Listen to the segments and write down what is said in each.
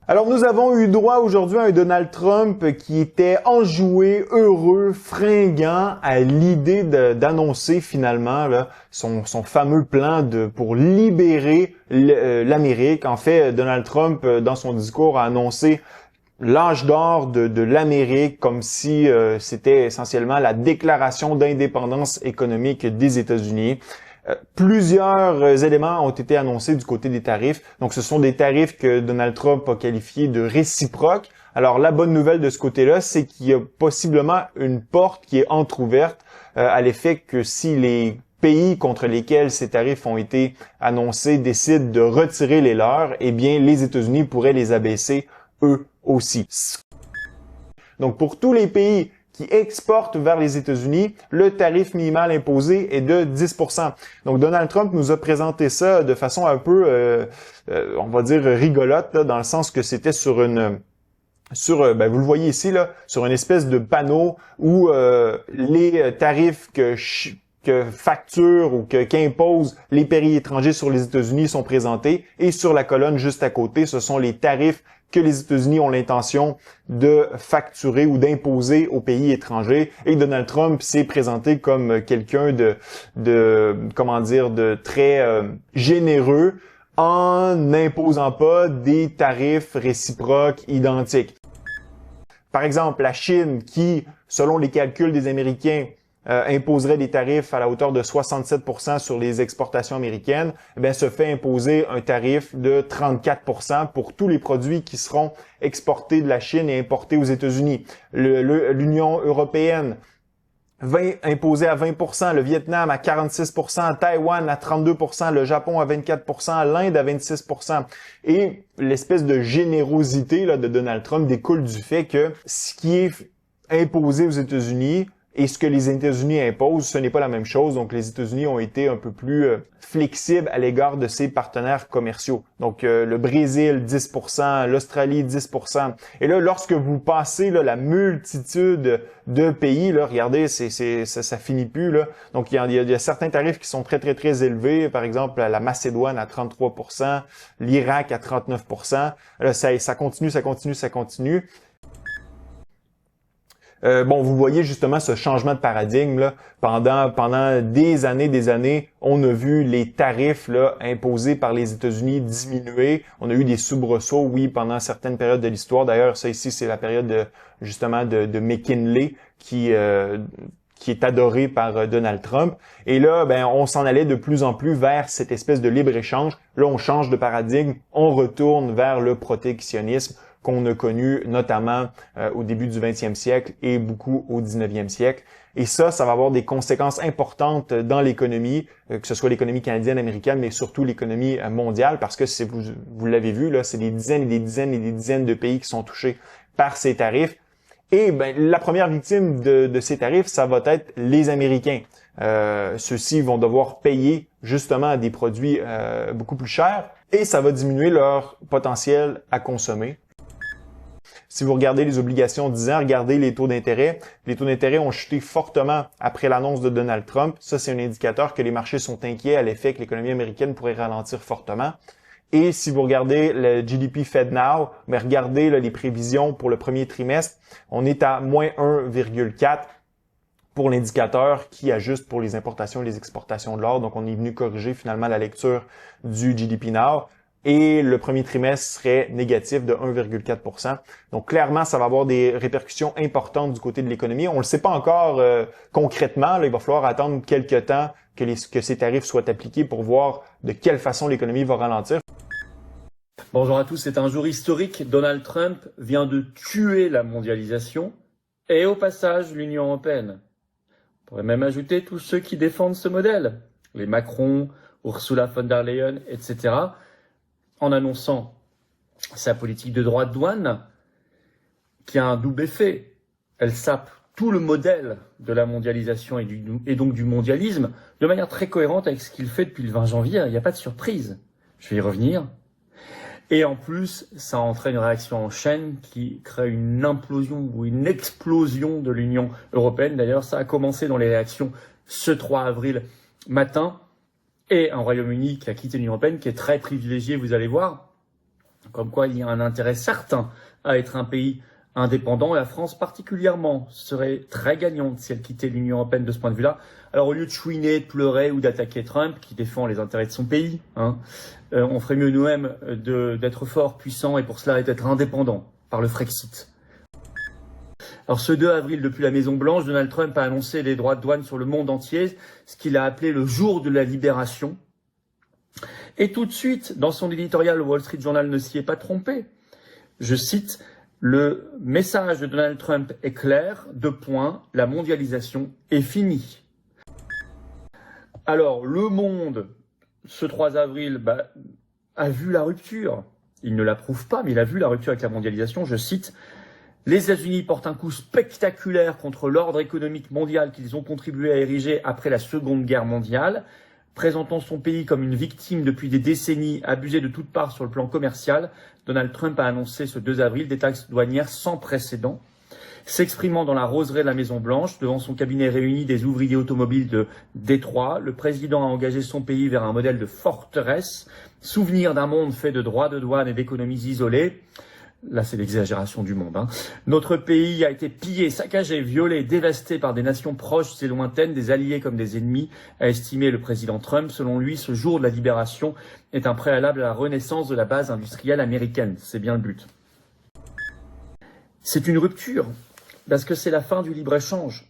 Alors, nous avons eu droit aujourd'hui à un Donald Trump qui était enjoué, heureux, fringant à l'idée d'annoncer finalement là, son fameux plan pour libérer l'Amérique. En fait, Donald Trump, dans son discours, a annoncé l'âge d'or de l'Amérique comme si c'était essentiellement la déclaration d'indépendance économique des États-Unis. Plusieurs éléments ont été annoncés du côté des tarifs. Donc, ce sont des tarifs que Donald Trump a qualifiés de réciproques. Alors, la bonne nouvelle de ce côté-là, c'est qu'il y a possiblement une porte qui est entrouverte à l'effet que si les pays contre lesquels ces tarifs ont été annoncés décident de retirer les leurs, eh bien, les États-Unis pourraient les abaisser eux aussi. Donc, pour tous les pays qui exportent vers les États-Unis, le tarif minimal imposé est de 10%. Donc, Donald Trump nous a présenté ça de façon un peu, on va dire, rigolote, là, dans le sens que c'était vous le voyez ici, là, sur une espèce de panneau où les tarifs que facturent ou qu'imposent les pays étrangers sur les États-Unis sont présentés. Et sur la colonne juste à côté, ce sont les tarifs que les États-Unis ont l'intention de facturer ou d'imposer aux pays étrangers. Et Donald Trump s'est présenté comme quelqu'un de très généreux en n'imposant pas des tarifs réciproques identiques. Par exemple, la Chine qui, selon les calculs des Américains, imposerait des tarifs à la hauteur de 67% sur les exportations américaines, se fait imposer un tarif de 34% pour tous les produits qui seront exportés de la Chine et importés aux États-Unis. L'Union européenne va imposer à 20%, le Vietnam à 46%, Taïwan à 32%, le Japon à 24%, l'Inde à 26%. Et l'espèce de générosité là, de Donald Trump découle du fait que ce qui est imposé aux États-Unis et ce que les États-Unis imposent, ce n'est pas la même chose. Donc, les États-Unis ont été un peu plus flexibles à l'égard de ses partenaires commerciaux. Donc, le Brésil, 10%, l'Australie, 10%. Et là, lorsque vous passez là, la multitude de pays, là, regardez, ça finit plus. Là. Donc, il y a certains tarifs qui sont très, très, très élevés. Par exemple, la Macédoine à 33%, l'Irak à 39%. Là, ça continue. Vous voyez justement ce changement de paradigme là. Pendant des années, on a vu les tarifs là imposés par les États-Unis diminuer. On a eu des soubresauts, oui, pendant certaines périodes de l'histoire. D'ailleurs, ça ici, c'est la période de McKinley qui est adoré par Donald Trump. Et là, on s'en allait de plus en plus vers cette espèce de libre-échange. Là, on change de paradigme, on retourne vers le protectionnisme qu'on a connu notamment au début du 20e siècle et beaucoup au 19e siècle. Et ça va avoir des conséquences importantes dans l'économie, que ce soit l'économie canadienne, américaine, mais surtout l'économie mondiale, parce que vous l'avez vu, là, c'est des dizaines et des dizaines et des dizaines de pays qui sont touchés par ces tarifs. Et la première victime de ces tarifs, ça va être les Américains. Ceux-ci vont devoir payer justement des produits beaucoup plus chers et ça va diminuer leur potentiel à consommer. Si vous regardez les obligations 10 ans, regardez les taux d'intérêt. Les taux d'intérêt ont chuté fortement après l'annonce de Donald Trump. Ça, c'est un indicateur que les marchés sont inquiets à l'effet que l'économie américaine pourrait ralentir fortement. Et si vous regardez le GDP FedNow, regardez là, les prévisions pour le premier trimestre, on est à moins 1,4 pour l'indicateur qui ajuste pour les importations et les exportations de l'or. Donc, on est venu corriger finalement la lecture du GDP Now. Et le premier trimestre serait négatif de 1,4%. Donc, clairement, ça va avoir des répercussions importantes du côté de l'économie. On ne le sait pas encore concrètement. Là, il va falloir attendre quelques temps que ces tarifs soient appliqués pour voir de quelle façon l'économie va ralentir. Bonjour à tous, c'est un jour historique. Donald Trump vient de tuer la mondialisation et au passage l'Union européenne. On pourrait même ajouter tous ceux qui défendent ce modèle, les Macron, Ursula von der Leyen, etc., en annonçant sa politique de droits de douane qui a un double effet. Elle sape tout le modèle de la mondialisation et donc du mondialisme de manière très cohérente avec ce qu'il fait depuis le 20 janvier. Il n'y a pas de surprise. Je vais y revenir. Et en plus, ça entraîne une réaction en chaîne qui crée une implosion ou une explosion de l'Union européenne. D'ailleurs, ça a commencé dans les réactions ce 3 avril matin. Et un Royaume-Uni qui a quitté l'Union européenne, qui est très privilégié, vous allez voir. Comme quoi il y a un intérêt certain à être un pays indépendant, et la France particulièrement serait très gagnante si elle quittait l'Union européenne de ce point de vue-là. Alors au lieu de chouiner, de pleurer ou d'attaquer Trump, qui défend les intérêts de son pays, on ferait mieux nous-mêmes d'être forts, puissants, et pour cela d'être indépendants par le Frexit. Alors ce 2 avril, depuis la Maison-Blanche, Donald Trump a annoncé les droits de douane sur le monde entier, ce qu'il a appelé le jour de la libération. Et tout de suite, dans son éditorial, le Wall Street Journal ne s'y est pas trompé. Je cite, « Le message de Donald Trump est clair, : la mondialisation est finie ». Alors, le monde, ce 3 avril, a vu la rupture. Il ne l'approuve pas, mais il a vu la rupture avec la mondialisation. Je cite, « Les États-Unis portent un coup spectaculaire contre l'ordre économique mondial qu'ils ont contribué à ériger après la Seconde Guerre mondiale, présentant son pays comme une victime depuis des décennies, abusée de toutes parts sur le plan commercial. Donald Trump a annoncé ce 2 avril des taxes douanières sans précédent. S'exprimant dans la roseraie de la Maison-Blanche, devant son cabinet réuni des ouvriers automobiles de Détroit, le président a engagé son pays vers un modèle de forteresse, souvenir d'un monde fait de droits de douane et d'économies isolées. Là, c'est l'exagération du monde. Notre pays a été pillé, saccagé, violé, dévasté par des nations proches et lointaines, des alliés comme des ennemis, a estimé le président Trump. Selon lui, ce jour de la libération est un préalable à la renaissance de la base industrielle américaine. C'est bien le but. C'est une rupture, parce que c'est la fin du libre-échange.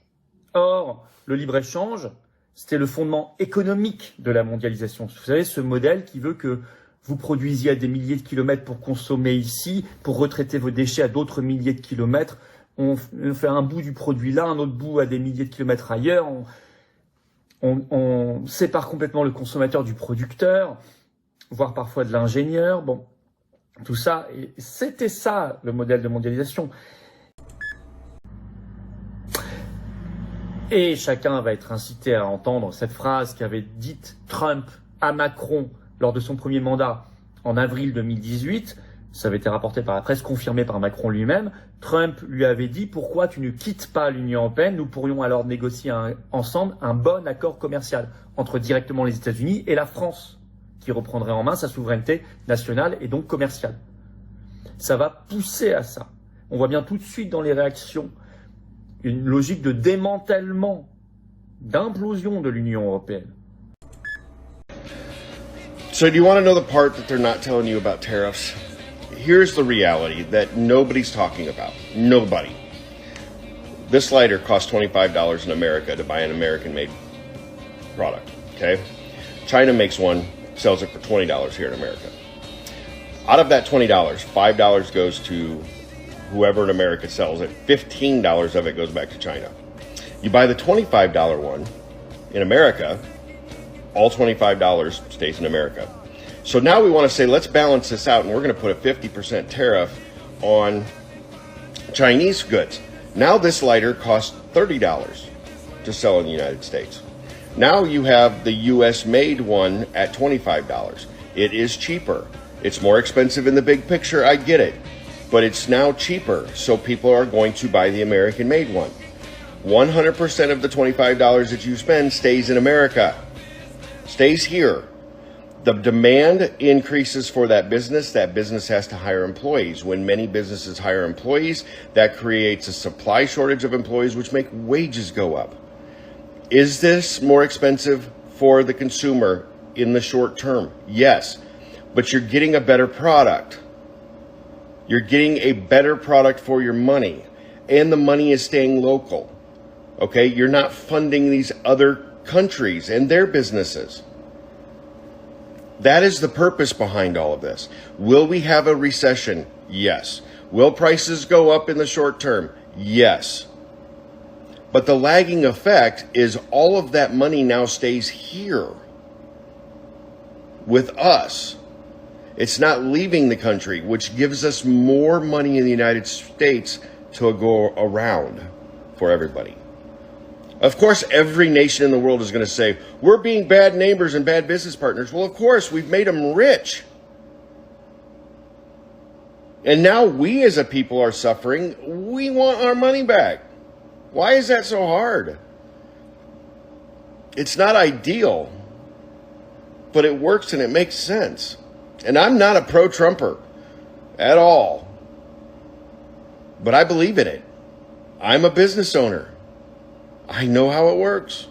Or, le libre-échange, c'était le fondement économique de la mondialisation. Vous savez, ce modèle qui veut que vous produisiez à des milliers de kilomètres pour consommer ici, pour retraiter vos déchets à d'autres milliers de kilomètres. On fait un bout du produit là, un autre bout à des milliers de kilomètres ailleurs. On sépare complètement le consommateur du producteur, voire parfois de l'ingénieur. Bon, tout ça, c'était ça le modèle de mondialisation. Et chacun va être incité à entendre cette phrase qu'avait dite Trump à Macron lors de son premier mandat en avril 2018, ça avait été rapporté par la presse, confirmé par Macron lui-même. Trump lui avait dit « Pourquoi tu ne quittes pas l'Union européenne ? Nous pourrions alors négocier ensemble un bon accord commercial entre directement les États-Unis et la France, qui reprendrait en main sa souveraineté nationale et donc commerciale. » Ça va pousser à ça. On voit bien tout de suite dans les réactions une logique de démantèlement, d'implosion de l'Union européenne. So do you want to know the part that they're not telling you about tariffs? Here's the reality that nobody's talking about. Nobody. This lighter costs $25 in America to buy an American-made product, okay? China makes one, sells it for $20 here in America. Out of that $20, $5 goes to whoever in America sells it. $15 of it goes back to China. You buy the $25 one in America, all $25 stays in America. So now we want to say, let's balance this out, and we're going to put a 50% tariff on Chinese goods. Now this lighter costs $30 to sell in the United States. Now you have the US-made one at $25. It is cheaper. It's more expensive in the big picture, I get it. But it's now cheaper, so people are going to buy the American-made one. 100% of the $25 that you spend stays in America. Stays here. The demand increases for that business has to hire employees. When many businesses hire employees, that creates a supply shortage of employees, which make wages go up. Is this more expensive for the consumer in the short term? Yes, but you're getting a better product. You're getting a better product for your money, and the money is staying local. Okay, you're not funding these other countries and their businesses. That is the purpose behind all of this. Will we have a recession? Yes. Will prices go up in the short term? Yes. But the lagging effect is all of that money now stays here with us. It's not leaving the country, which gives us more money in the United States to go around for everybody. Of course, every nation in the world is going to say, we're being bad neighbors and bad business partners. Well, of course, we've made them rich. And now we as a people are suffering. We want our money back. Why is that so hard? It's not ideal, but it works and it makes sense. And I'm not a pro-Trumper. at all. But I believe in it. I'm a business owner. I know how it works.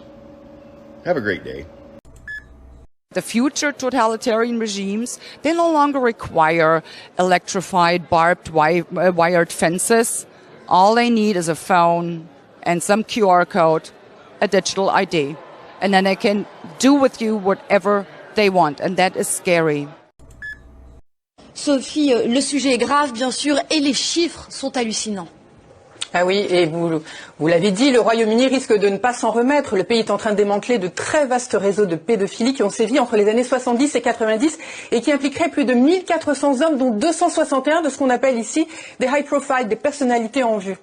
Have a great day. The future totalitarian regimes, they no longer require electrified, barbed, wired fences. All they need is a phone and some QR code, a digital ID. And then they can do with you whatever they want. And that is scary. Sophie, le sujet est grave, bien sûr, et les chiffres sont hallucinants. Ah oui, et vous l'avez dit, le Royaume-Uni risque de ne pas s'en remettre. Le pays est en train de démanteler de très vastes réseaux de pédophilie qui ont sévi entre les années 70 et 90 et qui impliqueraient plus de 1400 hommes, dont 261 de ce qu'on appelle ici des high profile, des personnalités en vue.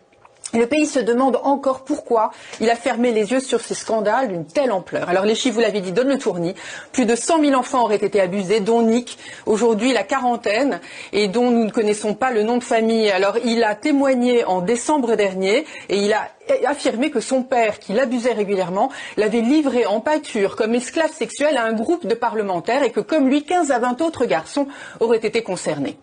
Et le pays se demande encore pourquoi il a fermé les yeux sur ces scandales d'une telle ampleur. Alors les chiffres, vous l'avez dit, donnent le tournis. Plus de 100 000 enfants auraient été abusés, dont Nick, aujourd'hui la quarantaine, et dont nous ne connaissons pas le nom de famille. Alors il a témoigné en décembre dernier et il a affirmé que son père, qui l'abusait régulièrement, l'avait livré en pâture comme esclave sexuel à un groupe de parlementaires et que comme lui, 15 à 20 autres garçons auraient été concernés.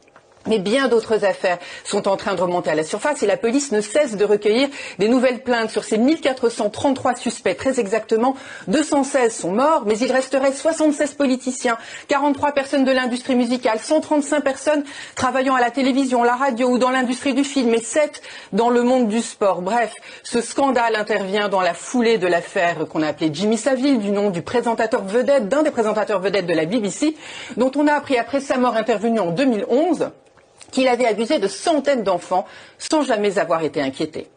Mais bien d'autres affaires sont en train de remonter à la surface et la police ne cesse de recueillir des nouvelles plaintes sur ces 1433 suspects. Très exactement, 216 sont morts, mais il resterait 76 politiciens, 43 personnes de l'industrie musicale, 135 personnes travaillant à la télévision, la radio ou dans l'industrie du film et 7 dans le monde du sport. Bref, ce scandale intervient dans la foulée de l'affaire qu'on a appelée Jimmy Savile, du nom du présentateur vedette, d'un des présentateurs vedettes de la BBC, dont on a appris après sa mort intervenue en 2011, qu'il avait abusé de centaines d'enfants sans jamais avoir été inquiété.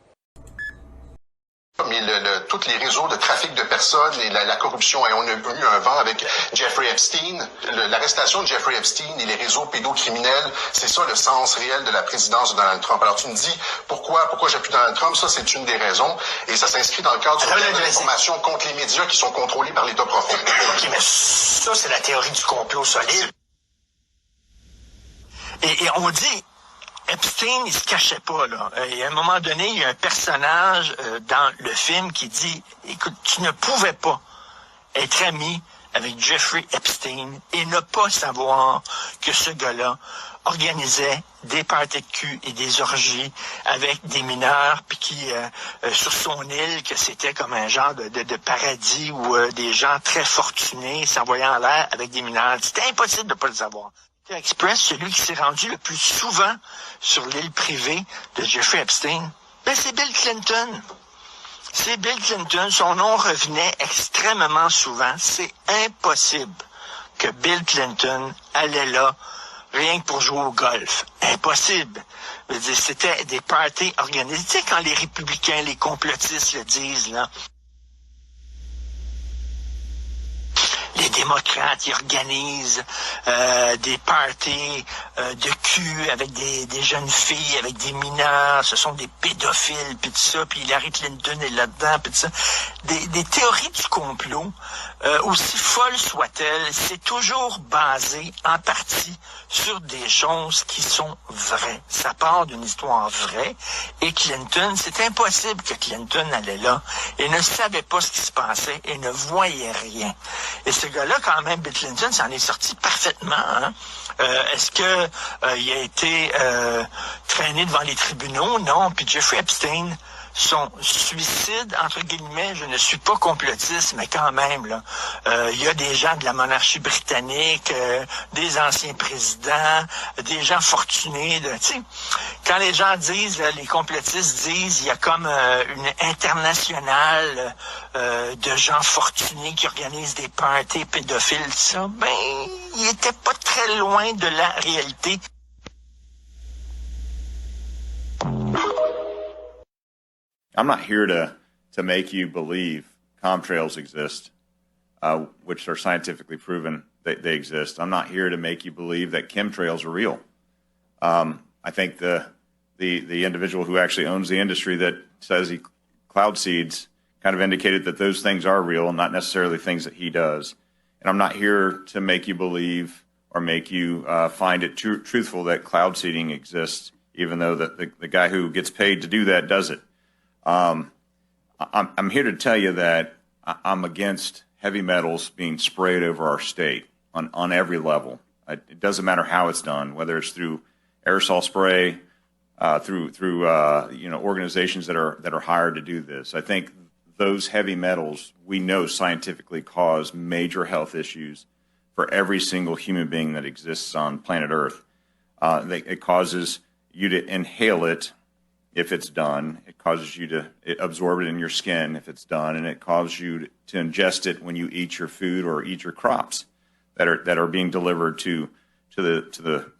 Mais tous les réseaux de trafic de personnes et la corruption, et on a eu un vent avec Jeffrey Epstein, l'arrestation de Jeffrey Epstein et les réseaux pédocriminels, c'est ça le sens réel de la présidence de Donald Trump. Alors tu me dis, pourquoi j'appuie Donald Trump? Ça, c'est une des raisons, et ça s'inscrit dans le cadre de l'information contre les médias qui sont contrôlés par l'État profond. OK, mais ça, c'est la théorie du complot solide. Et on dit, Epstein, il se cachait pas, là. Et à un moment donné, il y a un personnage dans le film qui dit, écoute, tu ne pouvais pas être ami avec Jeffrey Epstein et ne pas savoir que ce gars-là organisait des parties de cul et des orgies avec des mineurs, puis qui, sur son île, que c'était comme un genre de paradis où des gens très fortunés s'envoyaient en l'air avec des mineurs. C'était impossible de pas le savoir. Express, celui qui s'est rendu le plus souvent sur l'île privée de Jeffrey Epstein, ben c'est Bill Clinton. C'est Bill Clinton. Son nom revenait extrêmement souvent. C'est impossible que Bill Clinton allait là rien que pour jouer au golf. Impossible. Je veux dire, c'était des parties organisées. Tu sais, quand les républicains, les complotistes le disent, là, les démocrates, ils organisent des parties de cul avec des jeunes filles, avec des mineurs, ce sont des pédophiles, puis tout ça, puis Hillary Clinton est là-dedans, puis tout ça. Des théories du complot, aussi folles soient-elles, c'est toujours basé en partie sur des choses qui sont vraies. Ça part d'une histoire vraie, et Clinton, c'est impossible que Clinton allait là et ne savait pas ce qui se passait et ne voyait rien. Et ce gars-là, quand même, Bill Clinton, s'en est sorti parfaitement. Hein? Est-ce que il a été traîné devant les tribunaux? Non. Puis Jeffrey Epstein, son suicide, entre guillemets, je ne suis pas complotiste, mais quand même, là, il y a des gens de la monarchie britannique, des anciens présidents, des gens fortunés, tu sais. Quand les gens disent, les complotistes disent, il y a comme une internationale de gens fortunés qui organisent des parties pédophiles, ça, ben, il était pas très loin de la réalité. I'm not here to make you believe contrails exist, which are scientifically proven that they exist. I'm not here to make you believe that chemtrails are real. I think the individual who actually owns the industry that says he cloud seeds kind of indicated that those things are real, not necessarily things that he does. And I'm not here to make you believe or make you find it truthful that cloud seeding exists, even though the guy who gets paid to do that does it. I'm here to tell you that I'm against heavy metals being sprayed over our state on every level. It doesn't matter how it's done, whether it's through aerosol spray, through organizations that are hired to do this. I think those heavy metals we know scientifically cause major health issues for every single human being that exists on planet Earth. It causes you to inhale it if it's done. It causes you to absorb it in your skin if it's done, and it causes you to ingest it when you eat your food or eat your crops that are being delivered to the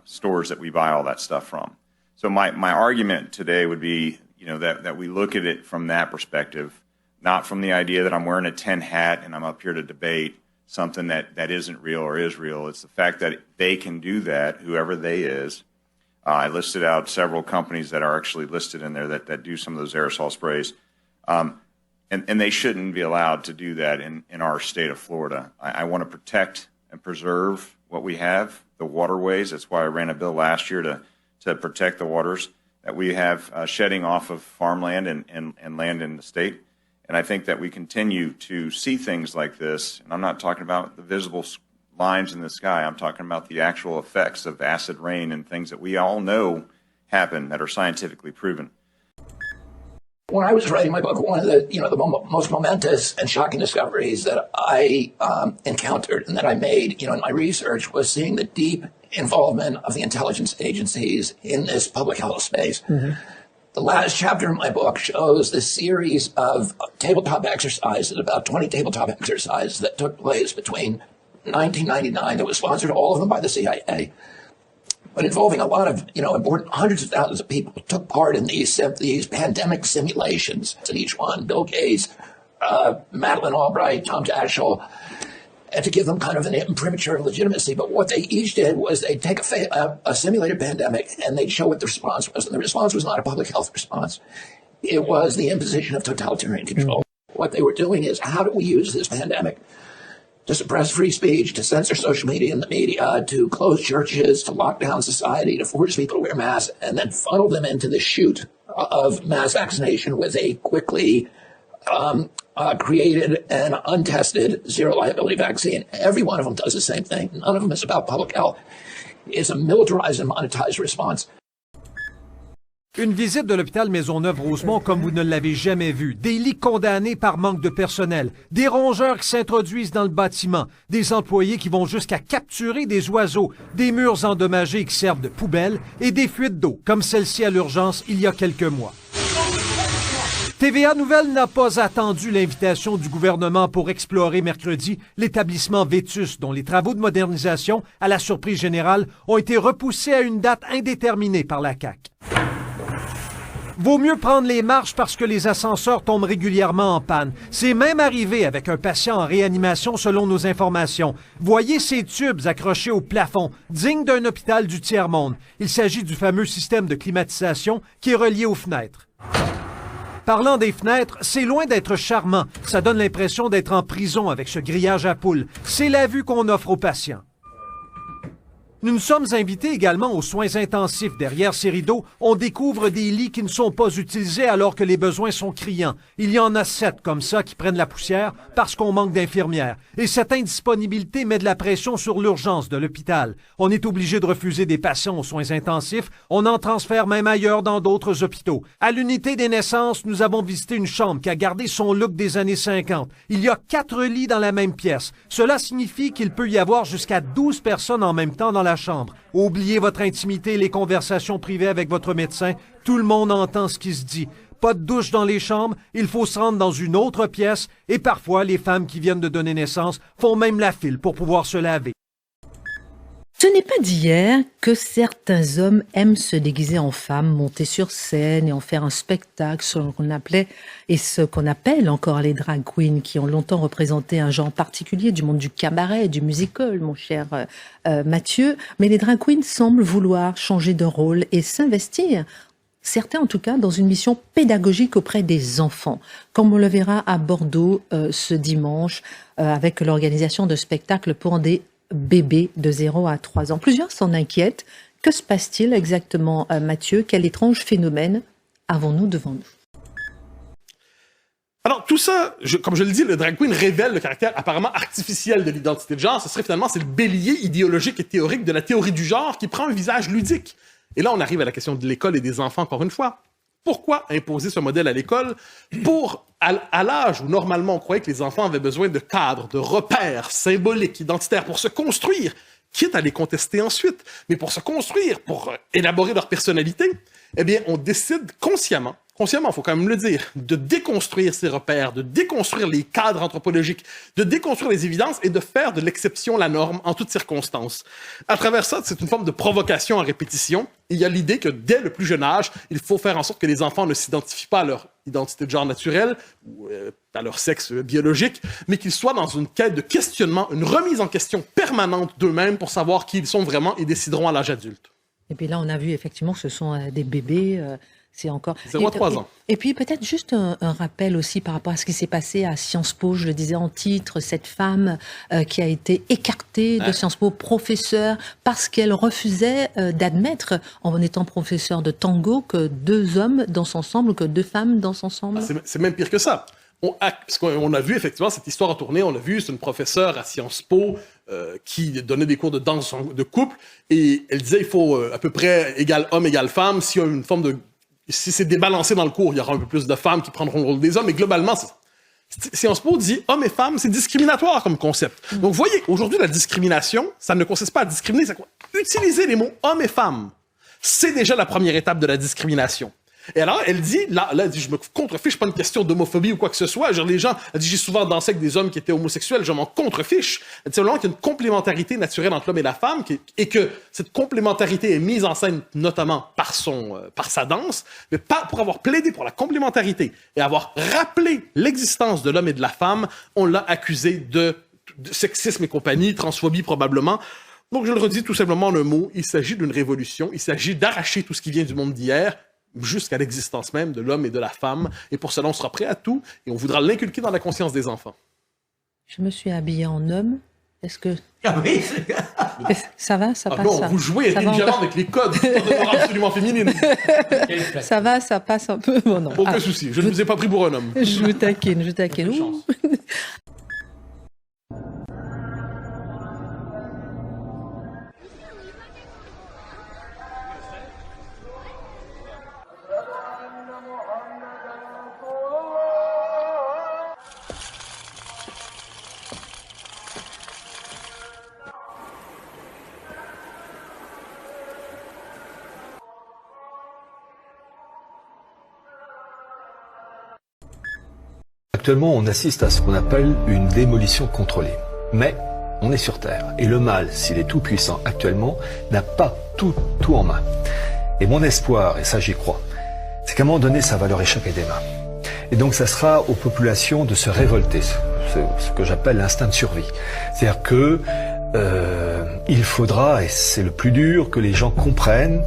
stores that we buy all that stuff from. So my argument today would be, that we look at it from that perspective, not from the idea that I'm wearing a tin hat and I'm up here to debate something that isn't real or is real. It's the fact that they can do that, whoever they is. I listed out several companies that are actually listed in there that do some of those aerosol sprays. And they shouldn't be allowed to do that in our state of Florida. I want to protect and preserve what we have, the waterways. That's why I ran a bill last year to protect the waters that we have shedding off of farmland and land in the state. And I think that we continue to see things like this. And I'm not talking about the visible lines in the sky. I'm talking about the actual effects of acid rain and things that we all know happen that are scientifically proven. When I was writing my book, one of the most momentous and shocking discoveries that I encountered and that I made, in my research was seeing the deep involvement of the intelligence agencies in this public health space. Mm-hmm. The last chapter in my book shows this series of tabletop exercises, about 20 tabletop exercises that took place between 1999, that was sponsored, all of them by the CIA, but involving a lot of, important hundreds of thousands of people who took part in these pandemic simulations. And each one, Bill Gates, Madeleine Albright, Tom Daschle, and to give them kind of an imprimatur of legitimacy. But what they each did was they'd take a simulated pandemic and they'd show what the response was. And the response was not a public health response. It was the imposition of totalitarian control. What they were doing is, how do we use this pandemic to suppress free speech, to censor social media and the media, to close churches, to lock down society, to force people to wear masks, and then funnel them into the chute of mass vaccination with a quickly created and untested zero liability vaccine. Every one of them does the same thing. None of them is about public health. It's a militarized and monetized response. Une visite de l'hôpital Maisonneuve-Rosemont comme vous ne l'avez jamais vu. Des lits condamnés par manque de personnel. Des rongeurs qui s'introduisent dans le bâtiment. Des employés qui vont jusqu'à capturer des oiseaux. Des murs endommagés qui servent de poubelles. Et des fuites d'eau, comme celle-ci à l'urgence il y a quelques mois. TVA Nouvelles n'a pas attendu l'invitation du gouvernement pour explorer mercredi l'établissement Vétus, dont les travaux de modernisation, à la surprise générale, ont été repoussés à une date indéterminée par la CAQ. Vaut mieux prendre les marches parce que les ascenseurs tombent régulièrement en panne. C'est même arrivé avec un patient en réanimation selon nos informations. Voyez ces tubes accrochés au plafond, dignes d'un hôpital du tiers-monde. Il s'agit du fameux système de climatisation qui est relié aux fenêtres. Parlant des fenêtres, c'est loin d'être charmant. Ça donne l'impression d'être en prison avec ce grillage à poules. C'est la vue qu'on offre aux patients. Nous nous sommes invités également aux soins intensifs. Derrière ces rideaux, on découvre des lits qui ne sont pas utilisés alors que les besoins sont criants. Il y en a 7 comme ça qui prennent la poussière parce qu'on manque d'infirmières. Et cette indisponibilité met de la pression sur l'urgence de l'hôpital. On est obligé de refuser des patients aux soins intensifs. On en transfère même ailleurs dans d'autres hôpitaux. À l'unité des naissances, nous avons visité une chambre qui a gardé son look des années 50. Il y a 4 lits dans la même pièce. Cela signifie qu'il peut y avoir jusqu'à 12 personnes en même temps dans la chambre. Oubliez votre intimité et les conversations privées avec votre médecin. Tout le monde entend ce qui se dit. Pas de douche dans les chambres, il faut se rendre dans une autre pièce et parfois les femmes qui viennent de donner naissance font même la file pour pouvoir se laver. Ce n'est pas d'hier que certains hommes aiment se déguiser en femmes, monter sur scène et en faire un spectacle, ce qu'on appelait et ce qu'on appelle encore les drag queens, qui ont longtemps représenté un genre particulier du monde du cabaret, du musical, mon cher Mathieu. Mais les drag queens semblent vouloir changer de rôle et s'investir, certains en tout cas, dans une mission pédagogique auprès des enfants, comme on le verra à Bordeaux ce dimanche, avec l'organisation de spectacles pour des bébés de 0 à 3 ans. Plusieurs s'en inquiètent. Que se passe-t-il exactement, Mathieu? Quel étrange phénomène avons-nous devant nous? Alors, tout ça, comme je le dis, le drag queen révèle le caractère apparemment artificiel de l'identité de genre. Ce serait finalement, c'est le bélier idéologique et théorique de la théorie du genre qui prend un visage ludique. Et là, on arrive à la question de l'école et des enfants, encore une fois. Pourquoi imposer ce modèle à l'école à l'âge où normalement on croyait que les enfants avaient besoin de cadres, de repères symboliques, identitaires pour se construire, quitte à les contester ensuite, mais pour se construire, pour élaborer leur personnalité, eh bien, on décide consciemment, il faut quand même le dire, de déconstruire ces repères, de déconstruire les cadres anthropologiques, de déconstruire les évidences et de faire de l'exception la norme en toutes circonstances. À travers ça, c'est une forme de provocation à répétition. Il y a l'idée que dès le plus jeune âge, il faut faire en sorte que les enfants ne s'identifient pas à leur identité de genre naturelle ou à leur sexe biologique, mais qu'ils soient dans une quête de questionnement, une remise en question permanente d'eux-mêmes pour savoir qui ils sont vraiment et décideront à l'âge adulte. Et puis là, on a vu effectivement que ce sont des bébés... C'est encore 0 à 3 ans. Et puis peut-être juste un rappel aussi par rapport à ce qui s'est passé à Sciences Po. Je le disais en titre, cette femme qui a été écartée de Sciences Po, professeure, parce qu'elle refusait d'admettre, en étant professeure de tango, que 2 hommes dansent ensemble, que 2 femmes dansent ensemble. C'est même pire que ça. Parce qu'on a vu effectivement cette histoire en tournée, on l'a vu, c'est une professeure à Sciences Po qui donnait des cours de danse de couple, et elle disait il faut à peu près égal homme, égal femme, s'il y a une forme de... Si c'est débalancé dans le cours, il y aura un peu plus de femmes qui prendront le rôle des hommes, mais globalement, Sciences Po dit hommes et femmes, c'est discriminatoire comme concept. Donc, vous voyez, aujourd'hui, la discrimination, ça ne consiste pas à discriminer, utiliser les mots hommes et femmes, c'est déjà la première étape de la discrimination. Et alors, elle dit, là, elle dit, je me contrefiche, pas une question d'homophobie ou quoi que ce soit. Genre, les gens, elle dit, j'ai souvent dansé avec des hommes qui étaient homosexuels, je m'en contrefiche. Elle dit simplement qu'il y a une complémentarité naturelle entre l'homme et la femme, et que cette complémentarité est mise en scène notamment par sa danse, mais pas pour avoir plaidé pour la complémentarité et avoir rappelé l'existence de l'homme et de la femme, on l'a accusé de sexisme et compagnie, transphobie probablement. Donc, je le redis tout simplement en un mot, il s'agit d'une révolution, il s'agit d'arracher tout ce qui vient du monde d'hier, jusqu'à l'existence même de l'homme et de la femme. Et pour cela, on sera prêt à tout et on voudra l'inculquer dans la conscience des enfants. Je me suis habillée en homme. Est-ce que... Ah oui, ça va, ça passe. Non, ça. vous jouez Ça va intelligemment encore avec les codes de absolument féminine. Ça va, ça passe un peu. Bon, non. Aucun souci, je ne vous ai pas pris pour un homme. Je vous taquine. Ouh. Actuellement, on assiste à ce qu'on appelle une démolition contrôlée. Mais on est sur Terre. Et le mal, s'il est tout puissant actuellement, n'a pas tout en main. Et mon espoir, et ça j'y crois, c'est qu'à un moment donné, sa valeur échappe des mains. Et donc ça sera aux populations de se révolter, ce que j'appelle l'instinct de survie. C'est-à-dire que il faudra, et c'est le plus dur, que les gens comprennent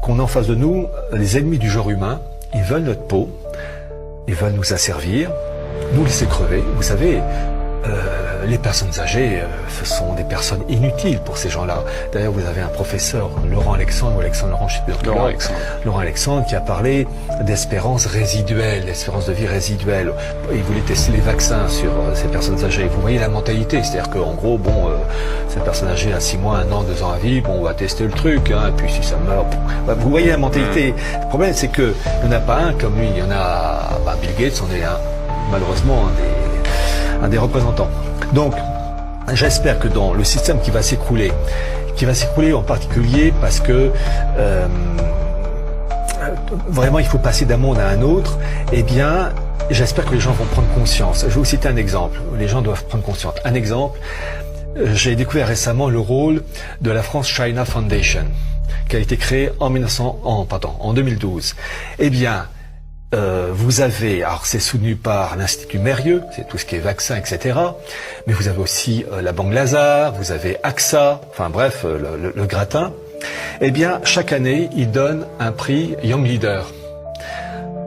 qu'on a en face de nous les ennemis du genre humain. Ils veulent notre peau, ils veulent nous asservir, nous laisser crever. Vous savez, les personnes âgées, ce sont des personnes inutiles pour ces gens-là. D'ailleurs, vous avez un professeur, Laurent Alexandre, je sais plus, Laurent Alexandre, qui a parlé d'espérance résiduelle, d'espérance de vie résiduelle. Il voulait tester les vaccins sur ces personnes âgées. Vous voyez la mentalité, c'est-à-dire qu'en gros, cette personne âgée a 6 mois, 1 an, 2 ans à vivre, on va tester le truc, et puis si ça meurt, vous voyez la mentalité. Le problème, c'est que il n'y en a pas un comme lui, il y en a, Bill Gates en est malheureusement un des représentants. Donc, j'espère que dans le système qui va s'écrouler en particulier parce que vraiment il faut passer d'un monde à un autre, eh bien, j'espère que les gens vont prendre conscience. Je vais vous citer un exemple. Les gens doivent prendre conscience. Un exemple, j'ai découvert récemment le rôle de la France China Foundation, qui a été créée en 2012. Eh bien, vous avez, alors c'est soutenu par l'Institut Mérieux, c'est tout ce qui est vaccin, etc. Mais vous avez aussi la Banque Lazare, vous avez AXA, enfin bref, le gratin. Eh bien, chaque année, ils donnent un prix Young Leader.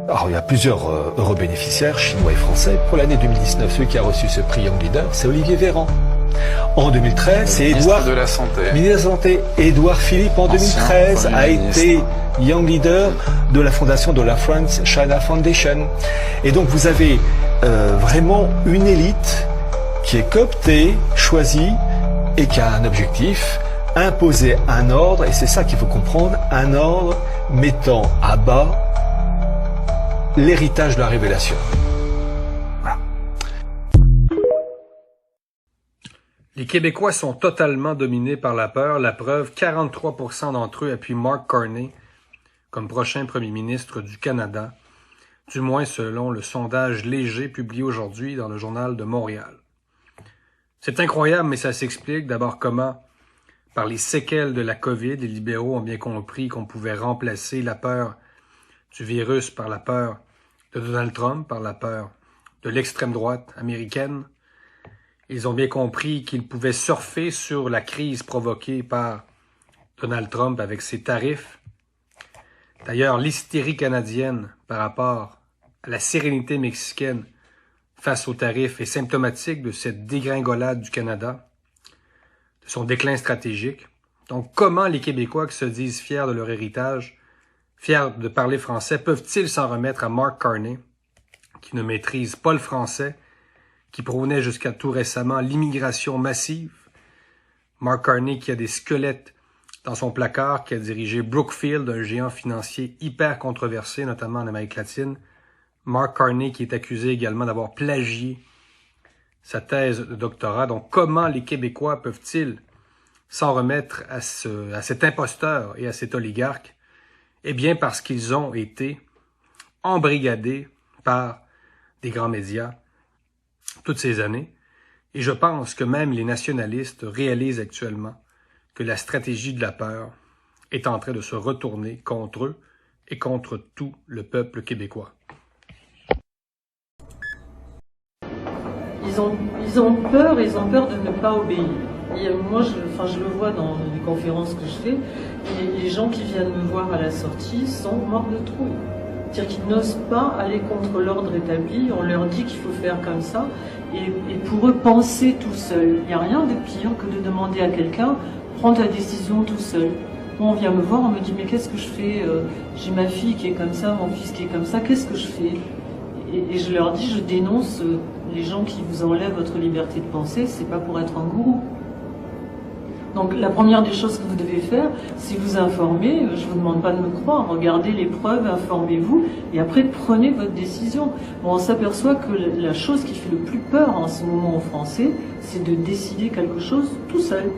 Alors, il y a plusieurs heureux bénéficiaires, chinois et français. Pour l'année 2019, celui qui a reçu ce prix Young Leader, c'est Olivier Véran, En 2013, c'est Ministre de la Santé. Ministre de la Santé. Édouard Philippe, en 2013, a été Young Leader de la fondation de la France China Foundation. Et donc vous avez vraiment une élite qui est cooptée, choisie et qui a un objectif, imposer un ordre, et c'est ça qu'il faut comprendre, un ordre mettant à bas l'héritage de la révélation. Voilà. Les Québécois sont totalement dominés par la peur. La preuve, 43% d'entre eux appuient Mark Carney comme prochain premier ministre du Canada, du moins selon le sondage léger publié aujourd'hui dans le Journal de Montréal. C'est incroyable, mais ça s'explique d'abord comment, par les séquelles de la COVID, les libéraux ont bien compris qu'on pouvait remplacer la peur du virus par la peur de Donald Trump, par la peur de l'extrême droite américaine. Ils ont bien compris qu'ils pouvaient surfer sur la crise provoquée par Donald Trump avec ses tarifs. D'ailleurs, l'hystérie canadienne par rapport à la sérénité mexicaine face aux tarifs est symptomatique de cette dégringolade du Canada, de son déclin stratégique. Donc, comment les Québécois qui se disent fiers de leur héritage, fiers de parler français, peuvent-ils s'en remettre à Mark Carney, qui ne maîtrise pas le français, qui prônait jusqu'à tout récemment l'immigration massive? Mark Carney qui a des squelettes dans son placard, qui a dirigé Brookfield, un géant financier hyper controversé, notamment en Amérique latine. Mark Carney qui est accusé également d'avoir plagié sa thèse de doctorat. Donc, comment les Québécois peuvent-ils s'en remettre à cet imposteur et à cet oligarque? Eh bien, parce qu'ils ont été embrigadés par des grands médias toutes ces années. Et je pense que même les nationalistes réalisent actuellement que la stratégie de la peur est en train de se retourner contre eux et contre tout le peuple québécois. Ils ont peur de ne pas obéir. Et moi, je le vois dans les conférences que je fais, les gens qui viennent me voir à la sortie sont morts de trouille. C'est-à-dire qu'ils n'osent pas aller contre l'ordre établi, on leur dit qu'il faut faire comme ça, et pour eux, penser tout seul. Il n'y a rien de pire que de demander à quelqu'un, prends ta décision tout seul. Moi, on vient me voir, on me dit, mais qu'est-ce que je fais? J'ai ma fille qui est comme ça, mon fils qui est comme ça, qu'est-ce que je fais? Et je leur dis, je dénonce les gens qui vous enlèvent votre liberté de penser, c'est pas pour être un gourou. Donc la première des choses que vous devez faire, c'est vous informer. Je vous demande pas de me croire, regardez les preuves, informez-vous, et après prenez votre décision. Bon, on s'aperçoit que la chose qui fait le plus peur en ce moment aux Français, c'est de décider quelque chose tout seul.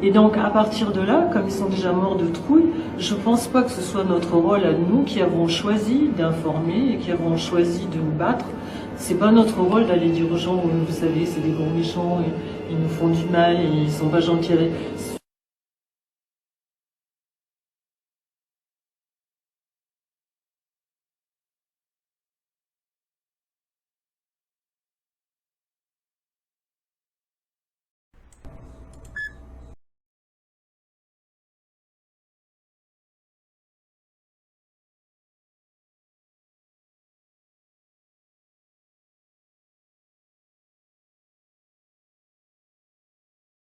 Et donc, à partir de là, comme ils sont déjà morts de trouille, je pense pas que ce soit notre rôle à nous qui avons choisi d'informer et qui avons choisi de nous battre. C'est pas notre rôle d'aller dire aux gens, vous savez, c'est des gros méchants, ils nous font du mal, et ils sont pas gentils avec.